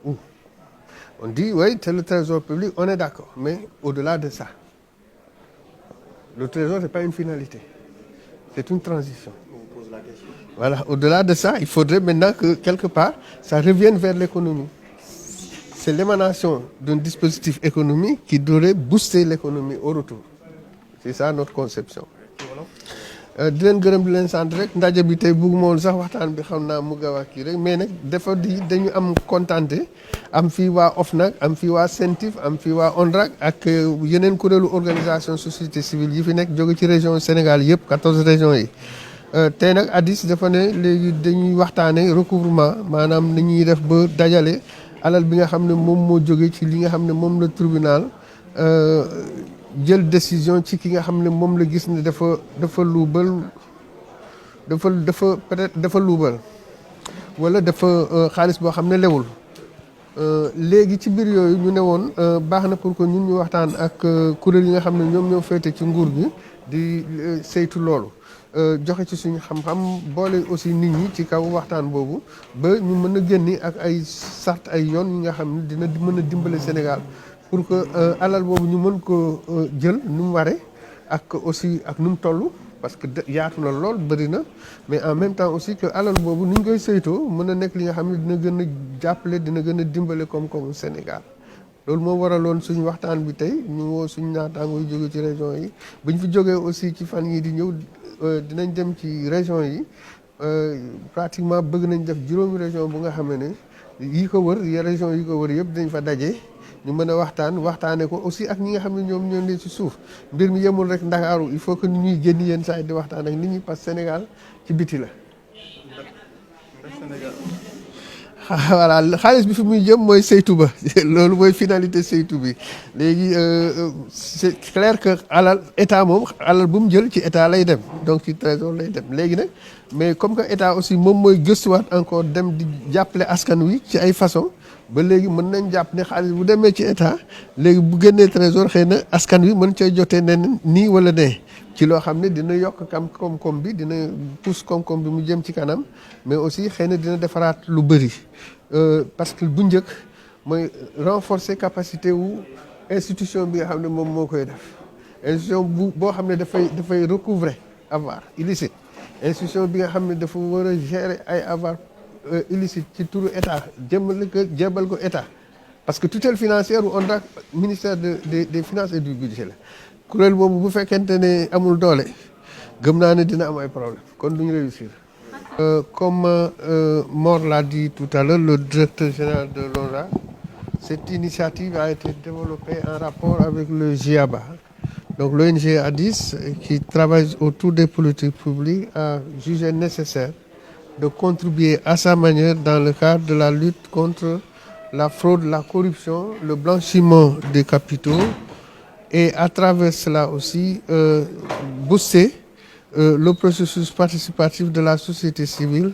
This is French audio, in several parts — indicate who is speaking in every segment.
Speaker 1: où on dit, oui, c'est le trésor public, on est d'accord. Mais au-delà de ça, le trésor n'est pas une finalité. C'est une transition.
Speaker 2: On pose la question.
Speaker 1: Voilà, au-delà de ça, il faudrait maintenant que, quelque part, ça revienne vers l'économie. C'est l'émanation d'un dispositif économique qui devrait booster l'économie au retour. C'est ça notre conception. di leen gërëm di leen sant rek ndaje bi tey bëgguma woon sax waxtaan bi xam naa mu gaaw a kii rek mais nag dafa di dañu am kontante am fii waa OFNAC am fii waa CENTIF am fii waa ONRAC ak yeneen kuréelu organisation société civile yi fi nekk jóge ci région Sénégal yëpp 14 régions yi. tey nag ADIS dafa ne léegi dañuy waxtaane recouvrement maanaam ni ñuy def ba dajale alal bi nga xam ne moom moo jóge ci li nga xam ne moom la tribunal jël décision ci ki nga xam ne moom la gis ne dafa luubal dafa peut-être dafa luubal wala dafa xaalis boo xam ne lewul léegi ci biir yooyu ñu ne woon baax na pour que ñun ñu waxtaan ak kuréel yi nga xam ne ñoom ñoo féete ci nguur gi di saytu loolu joxe ci suñu xam-xam boole aussi nit ñi ci kaw waxtaan boobu ba ñu mën a génni ak ay sart ay yoon yi nga xam ne dina mën a dimbale Sénégal pour que alal boobu ñu mën ko jël nu mu waree ak aussi ak nu mu toll parce que yaatu na lool bëri na mais en même temps aussi que alal boobu ni ñu koy saytoo mën a nekk li nga xam ne dina gën a jàppale dina gën a dimbale koom-koomu Sénégal. loolu moo waraloon suñu waxtaan bi tey ñu woo suñu naataango yu jóge ci région yi bu ñu fi jógee aussi ci fan yi di ñëw dinañ dem ci région yi pratiquement bëgg nañ def juróomi région bu nga xam ne yi ko wër région yi ko wër yëpp dañ fa daje. ñu mën a waxtaane ko aussi ak ñi nga xam ne ñoom ñoo ne ci suuf mbir mi yemul rek Ndakaaru il faut que ñuy génn yenn saa yi di waxtaan ak nit ñi parce que Sénégal ci biti la. voilà xaalis bi fi muy jëm mooy saytu ba loolu mooy finalité saytu bi léegi c'est clair que alal état moom alal bu mu jël ci état lay dem donc ci trésor lay dem léegi nag mais comme que état aussi moom mooy gëstuwaat encore dem di jàppale askan wi ci ay façon ba léegi mën nañ jàpp ne xaalis bu demee ci état léegi bu génnee trésor xëy na askan wi mën cay jotee nen nii wala nee ci loo xam ne dina yokk koom-koom bi dina pousse koom-koom bi mu jëm ci kanam mais aussi xëy na dina defaraat lu bëri parce que bu njëkk mooy renforcer capacité wu institution bi nga xam ne moom moo koy def institution boo xam ne dafay recouvrer avoir illicite institution bi nga xam ne dafa war a gérer ay avoir illicite ci turu état jébal ko état parce que tutelle financière on a ministère des finances et du budget la kuréel boobu bu fekkente ne amul doole gëm naa ne dina am ay problème kon duñu réussir comme Mor l'a dit tout à l'heure le directeur général de l'ONRAC cette initiative a été développée en rapport avec le GIABA donc l'ONG ADIS qui travaille autour des politiques publiques a jugé nécessaire de contribuer à sa manière dans le cadre de la lutte contre la fraude, la corruption, le blanchiment des capitaux et à travers cela aussi booster le processus participatif de la société civile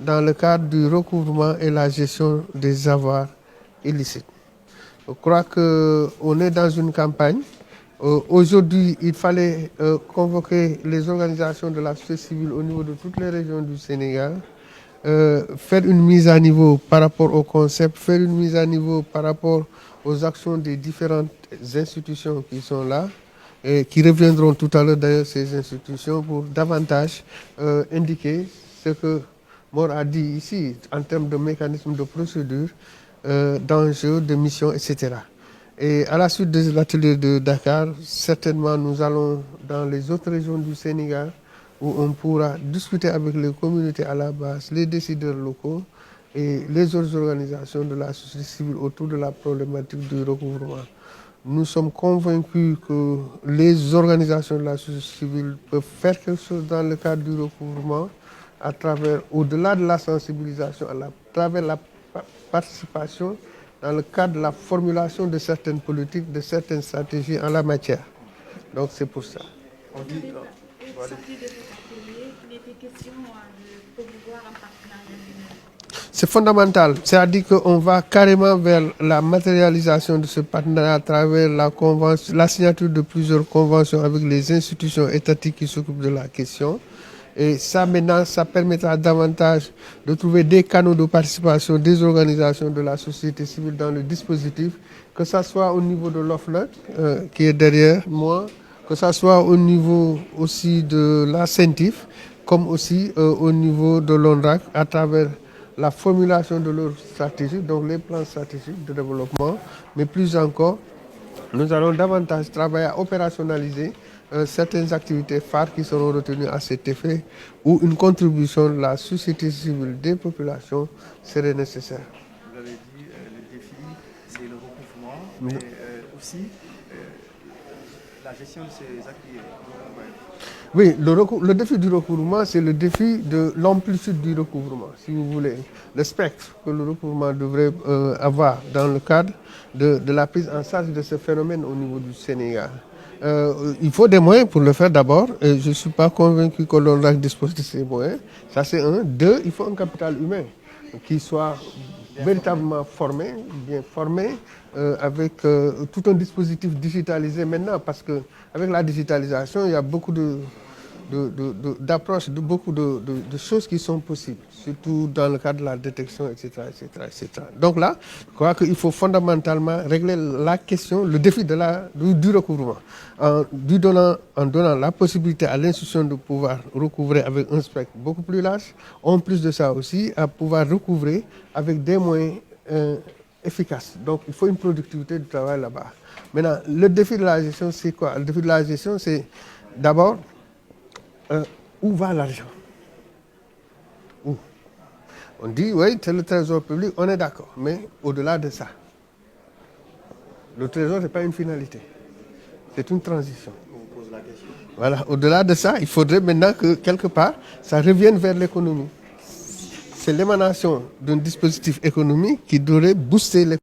Speaker 1: dans le cadre du recouvrement et la gestion des avoirs illicites. Je crois qu'on est dans une campagne. Aujourd'hui, il fallait convoquer les organisations de la société civile au niveau de toutes les régions du Sénégal, faire une mise à niveau par rapport au concept, faire une mise à niveau par rapport aux actions des différentes institutions qui sont là et qui reviendront tout à l'heure d'ailleurs ces institutions pour davantage indiquer ce que Mor a dit ici en termes de mécanismes de procédure, d'enjeux, de missions, etc. Et à la suite de l'atelier de Dakar, certainement nous allons dans les autres régions du Sénégal où on pourra discuter avec les communautés à la base, les décideurs locaux et les autres organisations de la société civile autour de la problématique du recouvrement. Nous sommes convaincus que les organisations de la société civile peuvent faire quelque chose dans le cadre du recouvrement à travers, au-delà de la sensibilisation, à travers la participation dans le cadre de la formulation de certaines politiques, de certaines stratégies en la matière. Donc c'est pour ça. On dit, c'est fondamental, c'est-à-dire qu'on va carrément vers la matérialisation de ce partenariat à travers la signature de plusieurs conventions avec les institutions étatiques qui s'occupent de la question Et ça, maintenant, ça permettra davantage de trouver des canaux de participation des organisations de la société civile dans le dispositif, que ça soit au niveau de l'OFNAC, qui est derrière moi, que ça soit au niveau aussi de la CENTIF, comme aussi au niveau de l'ONRAC, à travers la formulation de leurs stratégies, donc les plans stratégiques de développement, mais plus encore, nous allons davantage travailler à opérationnaliser certaines activités phares qui seront retenues à cet effet, où une contribution de la société civile des populations serait nécessaire.
Speaker 2: Vous avez dit, le défi, c'est le recouvrement, mais aussi la gestion de ces activités.
Speaker 1: Oui, le défi du recouvrement, c'est le défi de l'amplitude du recouvrement, si vous voulez, le spectre que le recouvrement devrait avoir dans le cadre de la prise en charge de ce phénomène au niveau du Sénégal. Il faut des moyens pour le faire d'abord, et je ne suis pas convaincu que l'ONRAC dispose de ces moyens. Ça, c'est un. Deux, il faut un capital humain qui soit véritablement formé, bien formé, avec tout un dispositif digitalisé maintenant, parce qu'avec la digitalisation, il y a beaucoup d'approches, beaucoup de choses qui sont possibles, surtout dans le cadre de la détection, etc., etc., etc. Donc là, je crois qu'il faut fondamentalement régler la question, le défi du recouvrement, en donnant la possibilité à l'institution de pouvoir recouvrer avec un spectre beaucoup plus large, en plus de ça aussi, à pouvoir recouvrer avec des moyens efficaces. Donc il faut une productivité du travail là-bas. Maintenant, le défi de la gestion, c'est quoi? Le défi de la gestion, c'est d'abord, où va l'argent? Où? On dit, oui, c'est le trésor public, on est d'accord. Mais au-delà de ça, le trésor, ce n'est pas une finalité. C'est une transition.
Speaker 2: On pose la question.
Speaker 1: Voilà, au-delà de ça, il faudrait maintenant que, quelque part, ça revienne vers l'économie. C'est l'émanation d'un dispositif économique qui devrait booster l'économie.